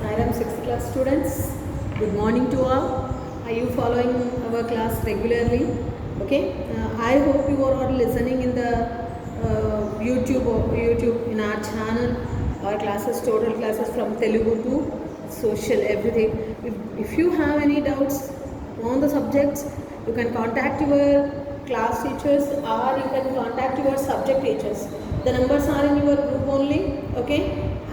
Sairam 6th class students, good morning to all. Are you following our class regularly? Okay, I hope you are all listening in the YouTube in our channel. Our classes, total classes from Telugu to social, everything. If you have any doubts on the subjects, you can contact your class teachers or you can contact your subject teachers. The numbers are in your group only, okay?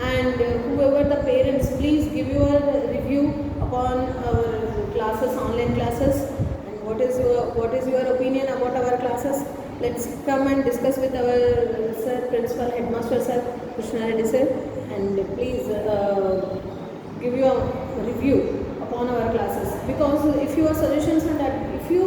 And whoever the parents, please give your review upon our classes, online classes, and what is your opinion about our classes. Let's come and discuss with our sir, principal, headmaster sir, Krishna Reddy sir, and please give your review upon our classes, because if your suggestions and if you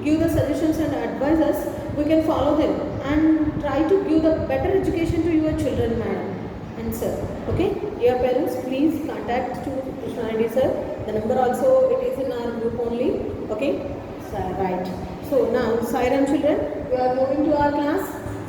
give the suggestions and advices, we can follow them and try to give the better education to your children, madam and sir. Okay, dear parents, please contact to Krishna Reddy sir. The number also it is in our group only. Okay, so, right. So now, Sairam children, we are moving to our class.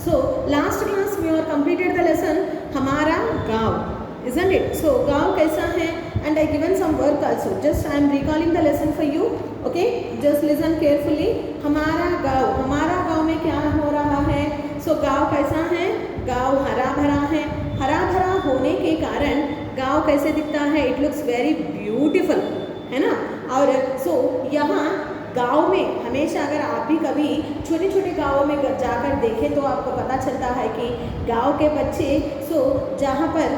So last class we have completed the lesson Hamara Gaon, isn't it? So Gaon kaisa hai, and I given some work also. Just I am recalling the lesson for you. Okay, just listen carefully. हमारा गाँव में क्या हो रहा है? सो गाँव कैसा है? गाँव हरा भरा है. हरा भरा होने के कारण गाँव कैसे दिखता है? इट लुक्स वेरी ब्यूटीफुल, है ना? और सो यहाँ गाँव में हमेशा अगर आप भी कभी छोटे छोटे गाँवों में जाकर देखें तो आपको पता चलता है कि गाँव के बच्चे जहाँ पर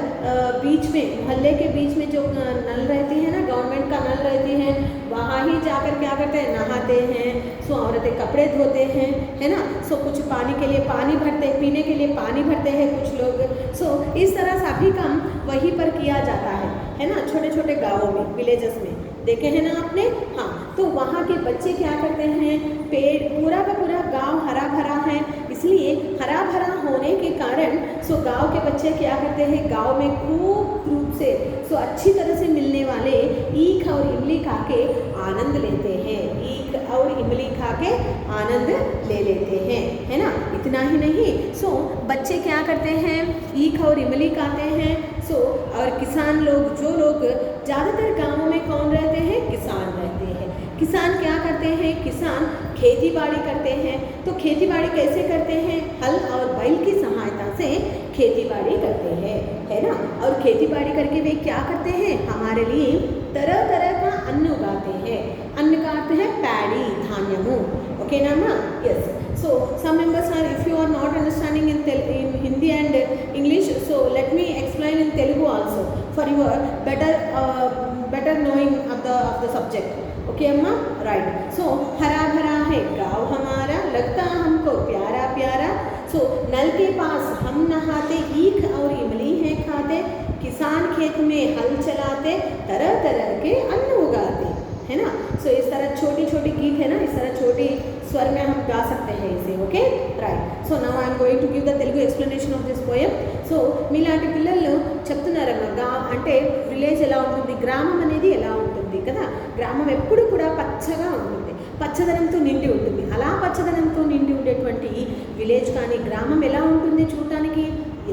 बीच में मोहल्ले के बीच में जो नल रहती है ना, गवर्नमेंट का नल रहती है, वहाँ ही जाकर क्या करते हैं? नहाते हैं. औरतें कपड़े धोते हैं, है ना? कुछ पानी के लिए पानी भरते हैं, पीने के लिए पानी भरते हैं कुछ लोग. इस तरह सभी काम वहीं पर किया जाता है ना? छोटे छोटे गाँवों में, विलेजेस में देखे हैं ना आपने? हाँ, तो वहाँ के बच्चे क्या करते हैं? पेड़, पूरा का पूरा गांव हरा भरा है, इसलिए हरा भरा होने के कारण गांव के बच्चे क्या करते हैं? गांव में खूब रूप से अच्छी तरह से मिलने वाले ईख और इमली खा के आनंद लेते हैं. ईख और इमली खा के आनंद ले लेते हैं, है ना? इतना ही नहीं, बच्चे क्या करते हैं? ईख और इमली खाते हैं. और किसान लोग, जो लोग ज़्यादातर गाँवों में कौन रहते हैं? किसान रहते हैं. किसान क्या करते हैं? किसान खेती बाड़ी करते हैं. तो खेती बाड़ी कैसे करते हैं? हल और बैल की सहायता से खेती बाड़ी करते हैं, है ना? और खेती बाड़ी करके वे क्या करते हैं? हमारे लिए तरह तरह का अन्न उगाते हैं. अन्न का अर्थ है पैडी, धान्यमु. ओके ना माँ? Yes. So some members are, if you are not understanding in Hindi and English, so let me explain in Telugu also for your better knowing of the subject. Okay अम्मा? Right. So हरा भरा है गाँव हमारा, लगता हमको प्यारा प्यारा. नल के पास हम नहाते, ईख और इमली है खाते, किसान खेत में हल चलाते, तरह तरह के अन्न उगाते, है ना? इस तरह छोटी छोटी गीत है ना, इस तरह छोटी स्वर में हम गा सकते हैं इसे. Okay right. Now I'm going to give the Telugu explanation of this poem. మీలాంటి పిల్లలు చెప్తున్నారమ్మా, అంటే విలేజ్ ఎలా ఉంటుంది, గ్రామం అనేది ఎలా ఉంటుంది కదా. గ్రామం ఎప్పుడు కూడా పచ్చగా ఉంటుంది, పచ్చదనంతో నిండి ఉంటుంది. అలా పచ్చదనంతో నిండి ఉండేటువంటి విలేజ్ కానీ గ్రామం ఎలా ఉంటుంది? చూడటానికి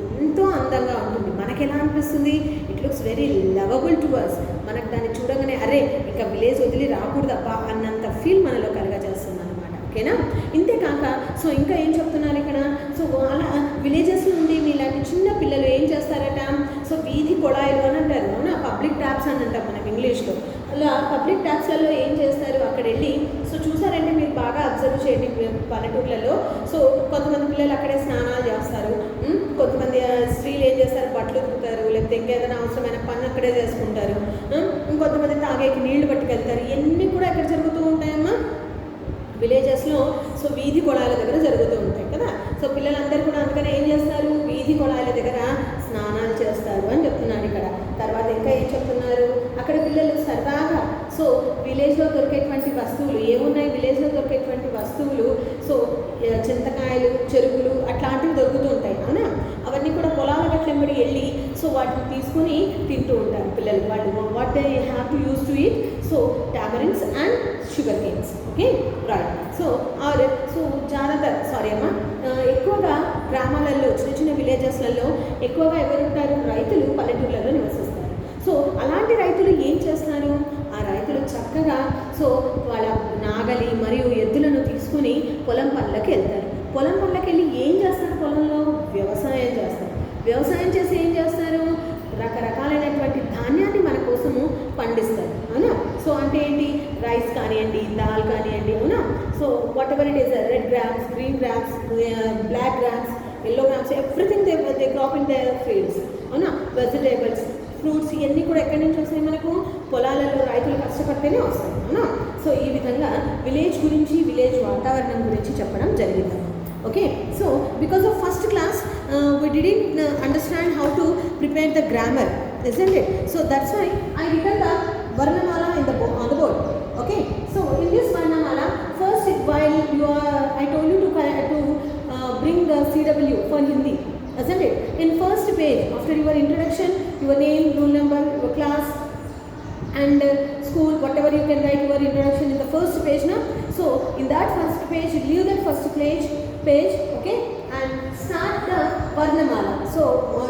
ఎంతో అందంగా ఉంటుంది. మనకి ఎలా అనిపిస్తుంది? It looks very lovable to us. మనకు దాన్ని చూడగానే అరే ఇంకా విలేజ్ వదిలి రాకూడదప్ప అన్నంత ఫీల్ మనలో కలగజేస్తుంది అనమాట. ఓకేనా? ఇంతేకాక ఇంకా ఏం చెప్తున్నారు ఇక్కడ? అలా విలేజెస్ నుండి మీలాంటి చిన్న పిల్లలు ఏం చేస్తారట? వీధి కొళాయిలు అని అంటారు, అవునా? పబ్లిక్ ట్యాప్స్ అని అంటాం మనం ఇంగ్లీష్లో. అలా పబ్లిక్ ట్యాప్స్లలో ఏం చేస్తారు? అక్కడ వెళ్ళి చూసారంటే మీరు బాగా అబ్జర్వ్ చేయండి పల్లెటూర్లలో. కొంతమంది పిల్లలు అక్కడే స్నానాలు చేస్తారు, కొంతమంది స్త్రీలు ఏం చేస్తారు? బట్టలు ఉతుకుతారు, లేకపోతే ఇంకేదైనా అవసరమైన పని అక్కడే చేసుకుంటారు. ఇంకొంతమంది తాగేకి నీళ్లు పట్టుకెళ్తారు. ఇవన్నీ కూడా ఎక్కడ జరుగుతూ ఉంటాయమ్మా? విలేజెస్లో. వీధి కొళాయిల దగ్గర జరుగుతూ ఉంటాయి కదా. పిల్లలందరూ కూడా అందుకని ఏం చేస్తారు? వీధి కొళాయిల దగ్గర స్నానాలు చేస్తారు అని చెప్తున్నాడు ఇక్కడ. తర్వాత ఇంకా ఏం చెప్తున్నారు? అక్కడ పిల్లలు సరదాగా విలేజ్లో దొరికేటువంటి వస్తువులు ఏమున్నాయి? విలేజ్లో దొరికేటువంటి వస్తువులు చింతకాయలు, చెరుకులు అట్లాంటివి దొరుకుతూ ఉంటాయి, అవునా? అవన్నీ కూడా పొలాల గట్లెంబడి వెళ్ళి వాటిని తీసుకుని తింటూ ఉంటారు పిల్లలు. వాళ్ళు what they have to use to eat? Tamarinds and sugar canes. Okay right. ज़्यादातर సారీ అమ్మా, ఎక్కువగా గ్రామాలలో, చిన్న చిన్న విలేజెస్లలో ఎక్కువగా ఎవరు ఉంటారు? రైతులు పల్లెటూళ్ళలో నివసిస్తారు. అలాంటి రైతులు పనులకి వెళ్తారు. పొలం పనులకి వెళ్ళి ఏం చేస్తారు? పొలంలో వ్యవసాయం చేస్తారు. వ్యవసాయం చేసి ఏం చేస్తారు? రకరకాలైనటువంటి ధాన్యాన్ని మన కోసము పండిస్తారు, అవునా? సో అంటే ఏంటి? రైస్ కానివ్వండి, దాల్ కానివ్వండి, అవునా? So whatever it is, red grams, green grams, black grams, yellow grams, everything they crop in their fields, అవునా? వెజిటేబుల్స్, ఫ్రూట్స్, ఇవన్నీ కూడా ఎక్కడి నుంచి వస్తాయి? మనకు పొలాలలో రైతులు కష్టపడితేనే వస్తాయి, అవునా? సో ఈ విధంగా విలేజ్ గురించి, విలేజ్ వాతావరణం గురించి చెప్పడం జరిగింది. Okay, so because of first class we didn't understand how to prepare the grammar, isn't it? So that's why I written the Varnamala on the board. Okay, so in this Varnamala, first while I told you to bring the CW for Hindi, isn't it? In first page, after your introduction, your name, roll number, your class, and school, whatever you can write your introduction in the first page now. So in that first page, leave that first page, okay, and start the Varnamala. So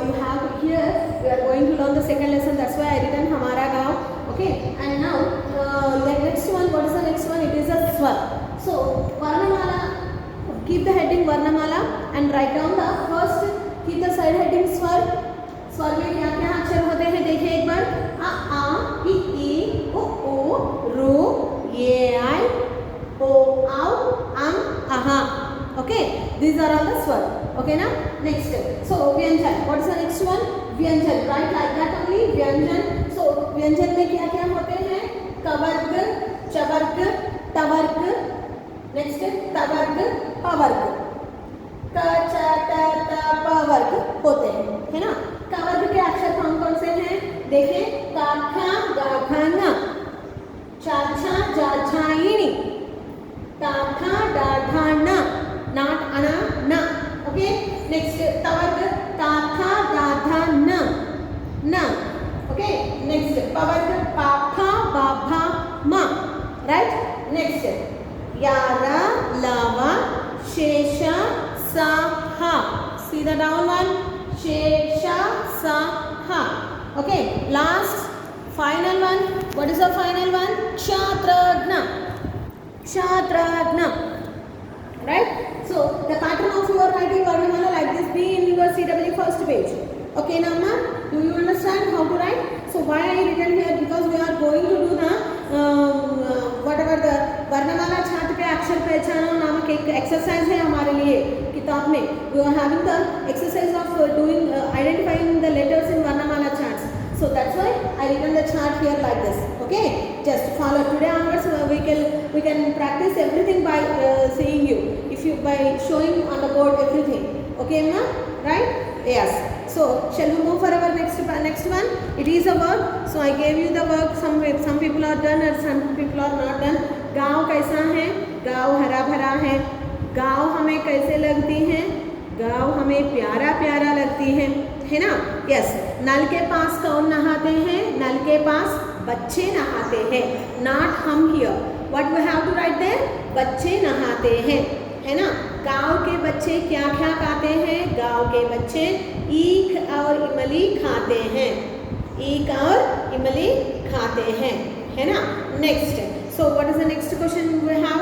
you have here, we are going to learn the second lesson, that's why I written Hamara Gaon. Okay, and now the next one, what is the next one? It is a Swar. So Varnamala, keep the heading Varnamala and write down the first, keep the side heading Swar. स्वर में क्या क्या अक्षर होते हैं देखिए एक बार, आ इ ई उ रू ये आई ओ आउ अम अहा. Okay, these are all the swar. Okay na? Next, so vyanjan, what is the next one? Vyanjan, right, like that only, vyanjan. So vyanjan में क्या क्या होते हैं? कवर्ग, चवर्ग, तवर्ग, next तवर्ग, पवर्ग, क च ट त प वर्ग होते हैं, है ना? कवर्ग के अक्षर कौन कौन से हैं? देखें, का खा गा खा ना, चा छा जा छाइनी, ता खा डा ठा ना, नाट अना ना. ओके, नेक्स्ट तवर्ग, ता था दा था ना ना. ओके, नेक्स्ट पवर्ग, पा फा बा भा मा. राइट, नेक्स्ट यारा लावा शेषा सा हा. See the down one, शेषा सा हा. Okay, last final one, what is the final one? Kshatragna, kshatragna. Right, so the pattern of your writing Varnamala like this be in your CW first page. Okay now ma, do you understand how to write? So why I written here? Because we are going to do the whatever the Varnamala छात्र पे अक्षर पहचानो नामक एक exercise है हमारे लिए किताब में. We are having the exercise of doing identifying the letters in Varnamala charts. So that's why I written the chart here like this. Okay, just follow. Today onwards we can practice everything by seeing you, if you by showing on the board everything. Okay ma, right? Yes. So shall we move for our next one? It is a work. So I gave you the work. Some people are done and some people are not done. गाँव कैसा है? गाँव हरा भरा है. गाँव हमें कैसे लगती है? गाँव हमें प्यारा प्यारा लगती है ना? यस. नल के पास कौन नहाते हैं? नल के पास बच्चे नहाते हैं. नॉट हम here. What we have to write there? बच्चे नहाते हैं, है ना? गाँव के बच्चे क्या क्या खाते हैं? गाँव के बच्चे ईख और इमली खाते हैं. ईख और इमली खाते हैं, है ना? Next, so what is the next question we have?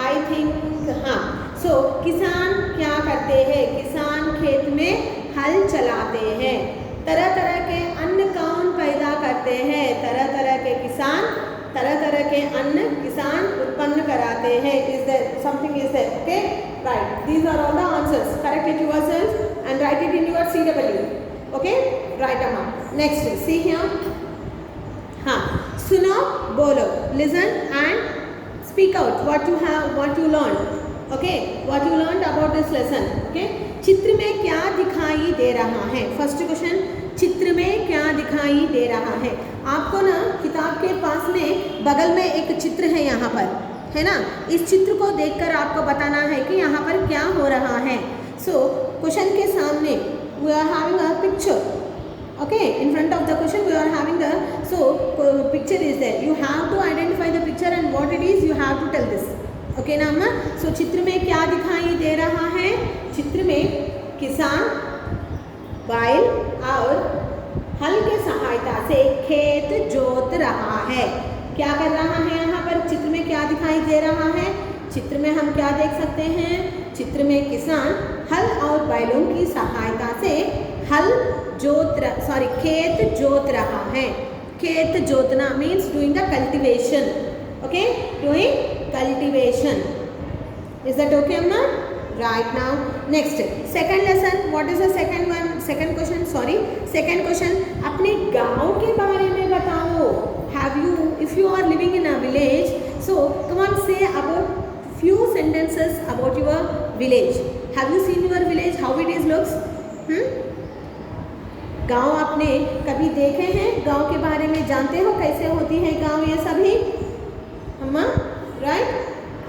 I think, हाँ. सो किसान क्या करते हैं? किसान खेत में हल चलाते हैं. तरह तरह के अन्न कौन पैदा करते हैं? तरह तरह के किसान, तरह तरह के अन्न किसान उत्पन्न कराते हैं. Is there something is there? Okay, right. These are all the answers. Correct it yourself and write it in your CW. Okay, right amma. Next, see here. हाँ, सुनो, बोलो, listen and speak out what you learned. Okay, what you learned about this lesson. Okay, चित्र में क्या दिखाई दे रहा है? First question, चित्र में क्या दिखाई दे रहा है? आपको ना किताब के पास में बगल में एक चित्र है यहाँ पर, है ना? इस चित्र को देखकर आपको बताना है कि यहाँ पर क्या हो रहा है. So क्वेश्चन के सामने we are having a picture. Okay, in front of the question we are having the, so picture is there. You have to identify the picture and what it is you have to tell this. Okay ना अम्मा? So चित्र में क्या दिखाई दे रहा है? चित्र में किसान बैल और हल के सहायता से खेत जोत रहा है. क्या कर रहा है यहाँ पर? चित्र में क्या दिखाई दे रहा है? चित्र में हम क्या देख सकते हैं? चित्र में किसान हल और बैलों की सहायता से खेत जोत रहा है। खेत जोतना means doing the cultivation, okay, doing cultivation. Is that okay अम्मा? Right now, next second lesson. What is the second one? Second question. Sorry, second question. अपने गांव के बारे में बताओ. Have you, if you are living in a village, so come on, say about few sentences about your village. Have you seen your village? How it is looks? गांव आपने कभी देखे हैं? गांव के बारे में जानते हो कैसे होती है गांव ये सभी? अम्मा, right?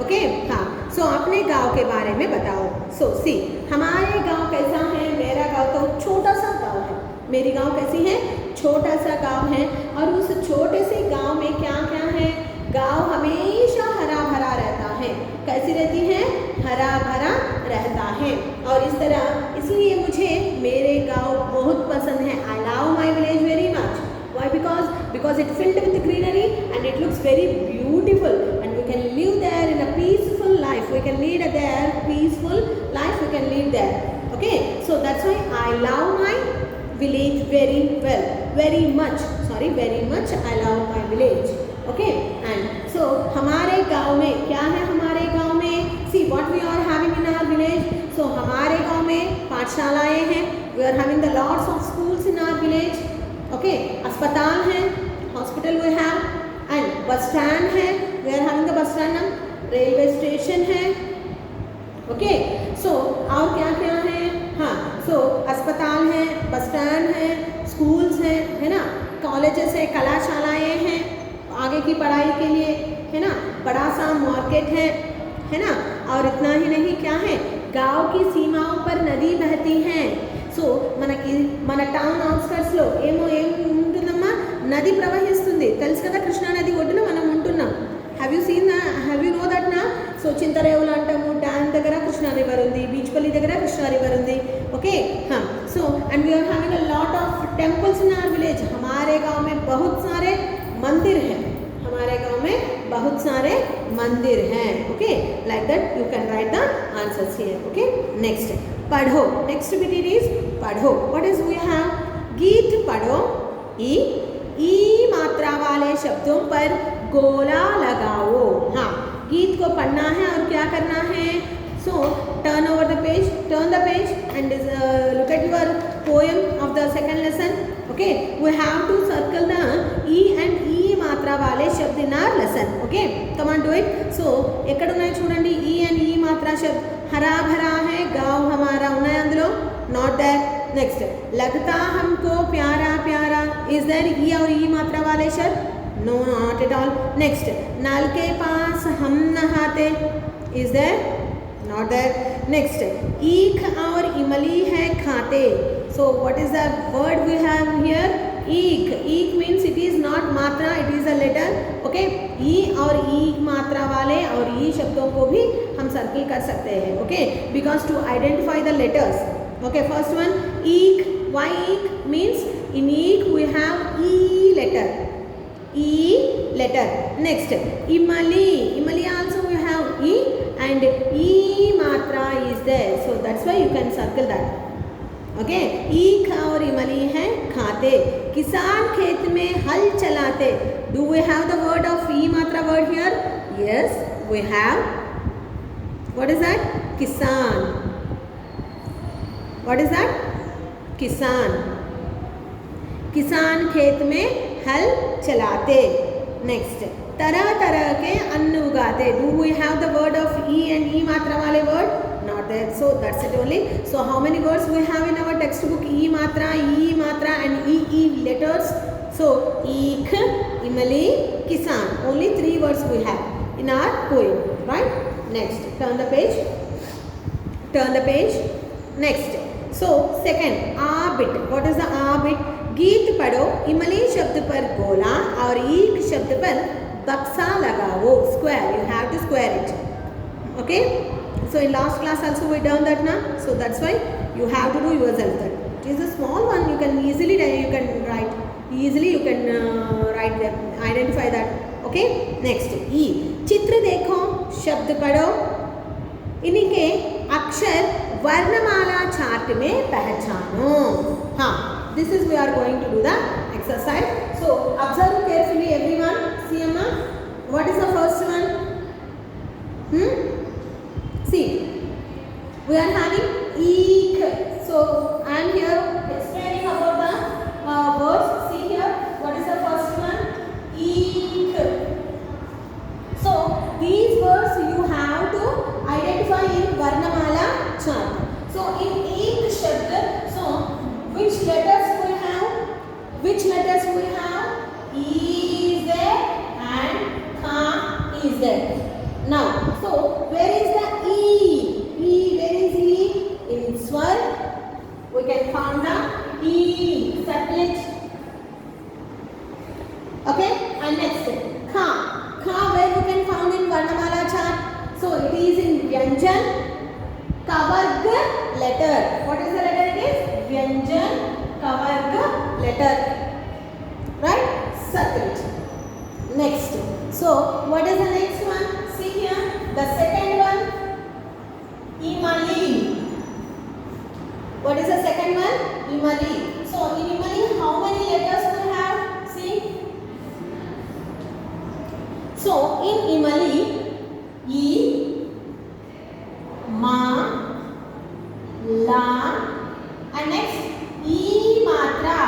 ओके, हाँ। सो अपने गांव के बारे में बताओ। सो सी, हमारे गांव कैसा है? मेरा गांव तो छोटा सा गांव है। मेरी गांव कैसी है? छोटा सा गांव है। और उस छोटे से गांव में क्या क्या है? गांव हमेशा हरा भरा रहता है। कैसी रहती है? हरा भरा रहता है। और इस तरह इसलिए मुझे मेरे गांव बहुत पसंद है। I love my village very much. Why? Because it filled with greenery and it looks very beautiful, and we can live there in a peaceful life. We can lead there peaceful life. We can live there. Okay, so that's why I love my village very well, very much. Sorry, very much. I love my village. Okay, and so हमारे गांव में क्या है? हमारे गांव में see what we are having in our village. So हमारे गांव में पाठशालाएं हैं. We are having the lots of schools in our village. Okay, अस्पताल है, hospital we have, and bus stand है, we are having the bus stand, railway station है। Okay, so और क्या क्या है? हाँ, सो अस्पताल है, बस स्टैंड है, स्कूल्स हैं, है ना, कॉलेजेस है, कलाशालाएँ हैं आगे की पढ़ाई के लिए, है ना, बड़ा सा मार्केट है ना। और इतना ही नहीं, क्या है? गांव की सीमाओं पर नदी बहती है। సో మన టౌన్ అవుట్స్కట్స్లో ఏముంటుందమ్మా? నది ప్రవహిస్తుంది, తెలుసు కదా, కృష్ణా నది ఒడ్డున మనం ఉంటున్నాం. హ్యావ్ యూ నో దట్ నా? సో చింతరేవులు అంటాము, డ్యామ్ దగ్గర కృష్ణా రివర్ ఉంది, బీచ్పల్లి దగ్గర కృష్ణా రివర్ ఉంది. ओके, हाँ, so and we are having a lot of temples in our village. हमारे गांव में बहुत सारे मंदिर हैं. हमारे गांव में बहुत सारे मंदिर हैं. Okay, like that you can write the answers here. Okay, next पढ़ो. नेक्स्ट बिट इट इज पढ़ो. What is we have? गीत पढ़ो. ई मात्रा वाले शब्दों पर गोला लगाओ. हाँ, गीत को पढ़ना है और क्या करना है? सो turn over the page, turn the page and look at your poem of the second lesson. Okay, we have to circle the e and e मात्रा वाले शब्द in our lesson. Okay, come on do it. So ఎక్కడ ఉన్నాయి చూడండి, e and e मात्रा शब्द. हरा भरा है गांव हमारा ఉన్నాయి అందులో? not there. next, लगता हमको प्यारा प्यारा. is there e और e मात्रा वाले शब्द? no, not at all. next, नल के पास हम नहाते. is there? not there. next, ईख और इमली है खाते. so what is the word we have here? ईख. ईख means it is not मात्रा, it is a letter. okay, ई और ई मात्रा वाले और ई शब्दों को भी हम सर्किल कर सकते हैं. okay, because to identify the letters. okay, first one, ईख. why ईख? means in ईख we have e letter. e letter. next, imali. imali also we have e and e matra is there, so that's why you can circle that. okay, ईख और इमली है खाते. किसान खेत में हल चलाते. do we have the word of e matra word here? yes, we have. what is that? किसान. what is that? किसान. किसान खेत में हल चलाते. next, तरह तरह के अन्न उगाते. do we have the word of e and e matra wale word? not there, so that's it only. so how many words we have in our textbook? e matra and e letters. so eek, imali, kisan, only 3 words we have in our poem, right? next, turn the page. next, so second, a bit. what is the a bit? गीत पढ़ो. इमली शब्द पर गोला और ईख शब्द पर बक्सा लगाओ. square, you have to square it. okay, so in last class also we done that na, so that's why you have to do yourself that. it is a small one, you can easily write, them, identify that. Okay next ई चित्र देखो शब्द पढ़ो इन्हीं के अक्षर वर्णमाला chart में पहचानो हाँ this is we are going to do the exercise so observe carefully everyone see amma what is the first one see we are having eek so I am here explaining about the words see here what is the first one eek so these words you have to identify in varnamala chart so in eek shabd so which letters we have e is there and ka is there now so where is the e where is e in swar we can find the e circle okay and next ka where we can found in varnamala chart so it is in vyanjan kavarg letter what is the letter it is vyanjan kavarg letter right circle next so what is the next one see here the second one imali what is the second one imali so in imali how many letters we have see so in imali e ma la and next e matra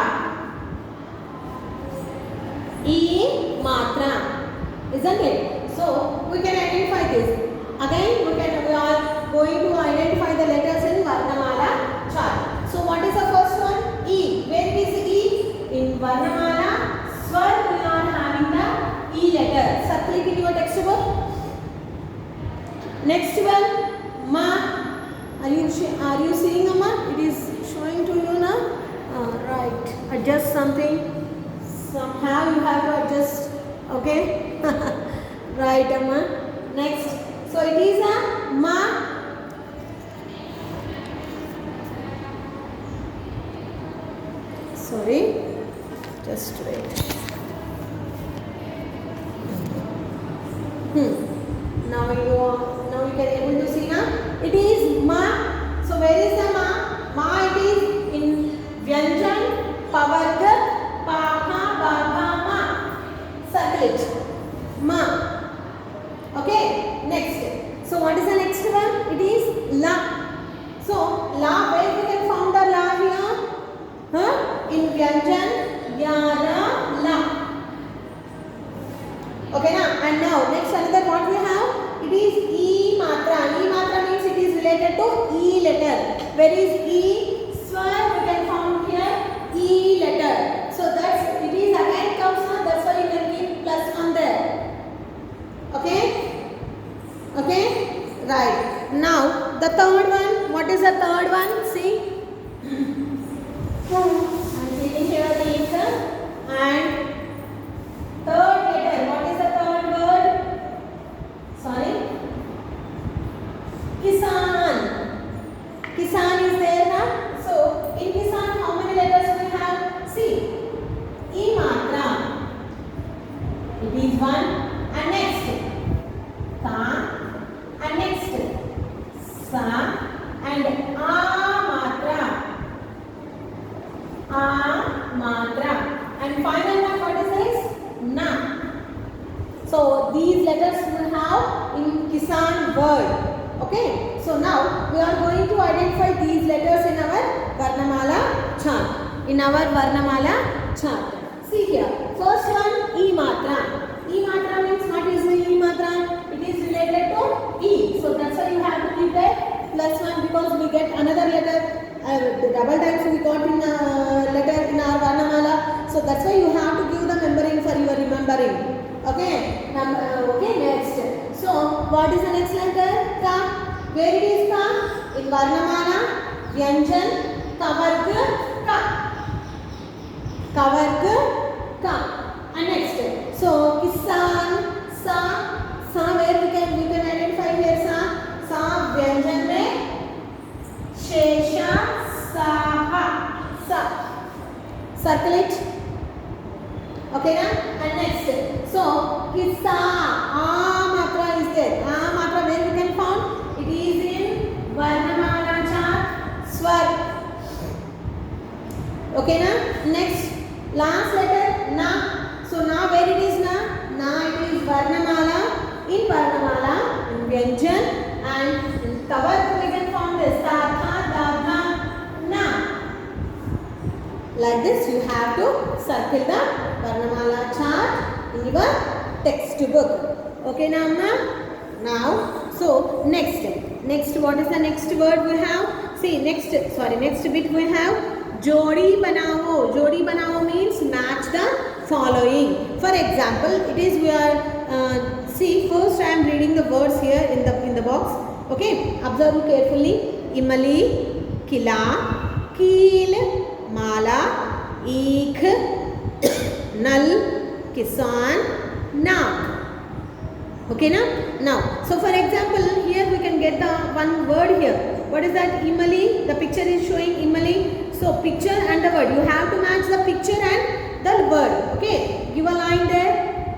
isn't it so we can identify this again we are going to identify the letters in varnamala chart so what is the first one e where is e in varnamala swar we are having the e letter circle it in your textbook next one ma are you seeing amma it is showing to you now right adjust something somehow you have to adjust okay right amma next so it is a ma sorry just wait now you can able to see now it is ma so where is the ma it is in vyanjan pavarg paha bhagha ma circle it ma okay next so what is the next one it is la so la where we can found the la here in vyanjan yara la okay na and now next another what we have it is e matra means it is related to e letter where is e swar we can found here e letter so that's it is again comes now that's why you can keep plus on there okay right now the third one what is the third one see I'm taking here the answer and third letter what is the third word sorry kisan is there na so in kisan how many letters we have see e matra it is one and next ka and next sa and a matra and final one what is this na so these letters we have in kisan word okay so now we are going to identify these letters in our varnamala chart see here first one e matra means what is the e matra it is related to e so that's why you have to keep that plus one because we get another letter the double times we got in letter in our varnamala so that's why you have to give the numbering for your remembering okay okay next so what is the next letter ka where it is ka in varnamala vyanjan kavarg ka and next so kisan sa where we can identify here sa vyanjan mein shesha saha sa circle it Okay na? And next, so kissa, matra is there. Matra where we can found? It is in Varnamala chart, swar. Okay na? Next, last letter na. So na where it is na? Na it is Varnamala. In Varnamala, in Vyanjan, and in Tavat we can found this ta, tha, da, dha, na. Like this you have to circle the Varnamala chart in your textbook. Okay na amma? Now, so next what is the next word we have? See next bit we have Jodi banao. Jodi banao means match the following. For example, it is we are see first I am reading the words here in the box. Okay, observe carefully. Imali, Kila, Keel, Mala, Eek, Nal, Kisan, Nak. Okay na? Now, so for example, here we can get the one word here. What is that? Imali. The picture is showing Imali. So picture and the word. You have to match the picture and the word. Okay. Give a line there.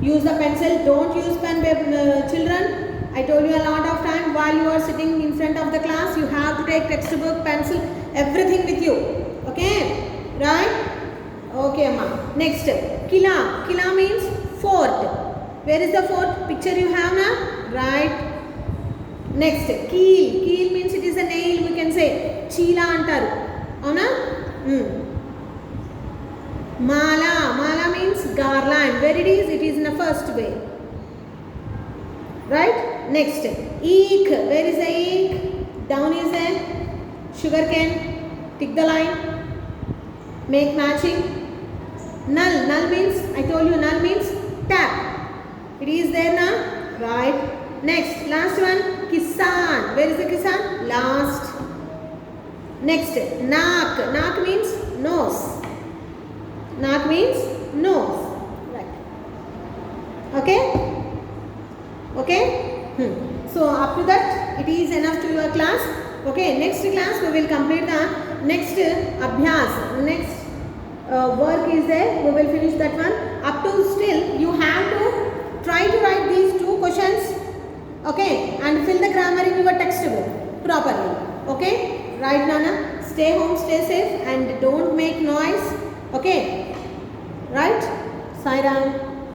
Use the pencil. Don't use pen, children. I told you a lot of time while you are sitting in front of the class, you have to take textbook, pencil, everything with you. Okay. Right? Okay, Amma. Next. Kila. Kila means fort. Where is the fort? Picture you have now? Right. Next, keel. Keel means it is a nail, we can say. Cheela antaru. Avuna? Mala. Mala means garland. Where it is? It is in the first way. Right? Next, eek. Where is the eek? Down is a sugar cane. Tick the line. Make matching. Null. Null means, I told you null means tap. It is there now. Right. Next, last one, Kisan. Where is the Kisan? Last. Next, Nak. Nak means nose. Nak means nose. Right. Okay? Okay? So, up to that, it is enough to your class. Okay, next class we will complete the next Abhyas. Next work is there. We will finish that one. Up to still, you have to try to write these two questions, okay, and fill the grammar in your textbook properly. Okay, right, Nana? Stay home, stay safe, and don't make noise. Okay, right? Sai Ram.